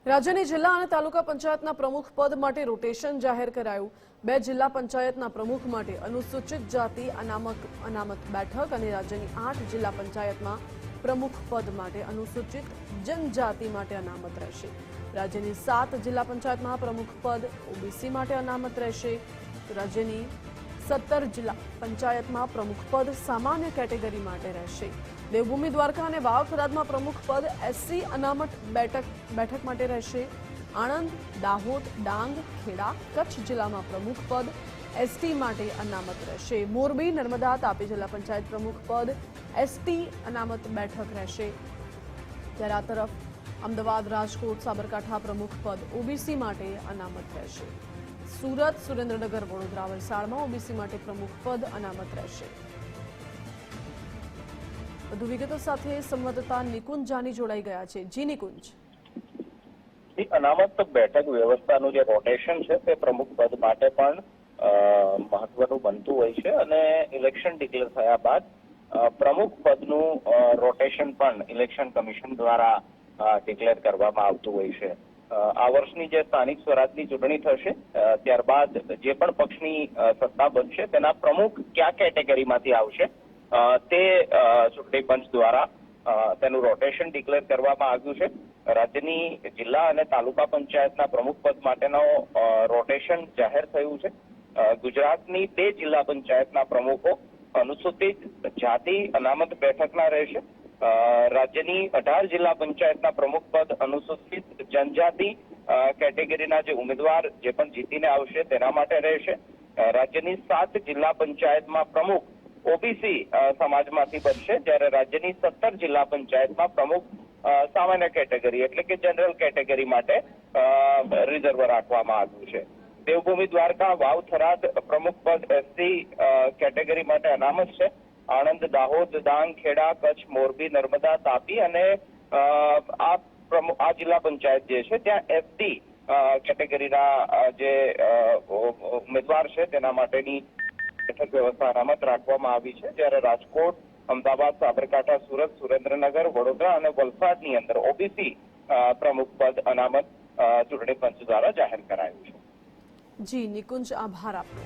રાજ્યની જિલ્લા અને તાલુકા પંચાયતના પ્રમુખ પદ માટે રોટેશન જાહેર કરાયું। 2 જિલ્લા પંચાયતના પ્રમુખ માટે અનુસૂચિત જાતિ અનામત બેઠક અને રાજ્યની 8 જિલ્લા પંચાયતમાં પ્રમુખ પદ માટે અનુસૂચિત જનજાતિ માટે અનામત રહેશે। રાજ્યની 7 જિલ્લા પંચાયતમાં પ્રમુખ પદ ઓબીસી માટે અનામત રહેશે। રાજ્યની 17 જિલ્લા પંચાયતમાં પ્રમુખ પદ સામાન્ય કેટેગરી માટે રહેશે। દેવભૂમિ દ્વારકા અને વાવ થરાદમાં પ્રમુખ પદ એસસી અનામત બેઠક માટે રહેશે। આણંદ, દાહોદ, ડાંગ, ખેડા, કચ્છ જિલ્લામાં પ્રમુખ પદ એસટી માટે અનામત રહેશે। મોરબી, નર્મદા, તાપી જિલ્લા પંચાયત પ્રમુખ પદ એસટી અનામત બેઠક રહેશે। ત્યારે આ તરફ અમદાવાદ, રાજકોટ, સાબરકાંઠા પ્રમુખ પદ ઓબીસી માટે અનામત રહેશે। સુરત, સુરેન્દ્રનગર, વડોદરા, વલસાડમાં ઓબીસી માટે પ્રમુખ પદ અનામત રહેશે। વધુ વિગતો સાથે સંવાદદાતા નિકુંજ જાની જોડાઈ ગયા છે। જી નિકુંજ, અનામત બેઠક વ્યવસ્થાનું જે રોટેશન છે તે પ્રમુખ પદ માટે પણ મહત્વનું બનતું હોય છે અને ઇલેક્શન ડિક્લેર થયા બાદ પ્રમુખ પદનું રોટેશન પણ ઇલેક્શન કમિશન દ્વારા ડિક્લેર કરવામાં આવતું હોય છે। આ વર્ષની જે સ્થાનિક સ્વરાજની ચૂંટણી થશે ત્યારબાદ જે પણ પક્ષની સત્તા બનશે તેના પ્રમુખ કયા કેટેગરીમાંથી આવશે તે ચૂંટણી પંચ દ્વારા તેનું રોટેશન ડિક્લેર કરવામાં આવ્યું છે। રાજ્યની જિલ્લા અને તાલુકા પંચાયતના પ્રમુખ પદ માટેનો રોટેશન જાહેર થયું છે। ગુજરાતની 2 જિલ્લા પંચાયતના પ્રમુખો અનુસૂચિત જાતિ અનામત બેઠકના રહેશે। રાજ્યની 18 જિલ્લા પંચાયતના પ્રમુખ પદ અનુસૂચિત જનજાતિ કેટેગરીના જે ઉમેદવાર જે પણ જીતીને આવશે તેના માટે રહેશે। રાજ્યની 7 જિલ્લા પંચાયતમાં પ્રમુખ ઓબીસી સમાજમાંથી બનશે, જ્યારે રાજ્યની 17 જિલ્લા પંચાયતમાં પ્રમુખ સામાન્ય કેટેગરી એટલે કે જનરલ કેટેગરી માટે રિઝર્વ રાખવામાં આવ્યું છે। દેવભૂમિ દ્વારકા, વાવ થરાદ પ્રમુખ પદ એસસી કેટેગરી માટે અનામત છે। આણંદ, દાહોદ, ડાંગ, ખેડા, કચ્છ, મોરબી, નર્મદા, તાપી અને આ જિલ્લા પંચાયત જે છે ત્યાં એસટી કેટેગરીના જે ઉમેદવાર છે તેના માટેની બેઠક વ્યવસ્થા અનામત રાખવામાં આવી છે। જ્યારે રાજકોટ, અમદાવાદ, સાબરકાંઠા, સુરત, સુરેન્દ્રનગર, વડોદરા અને વલસાડની અંદર ઓબીસી પ્રમુખ પદ અનામત ચૂંટણી પંચ દ્વારા જાહેર કરાયું છે। જી નિકુંજ, આભાર આપનો।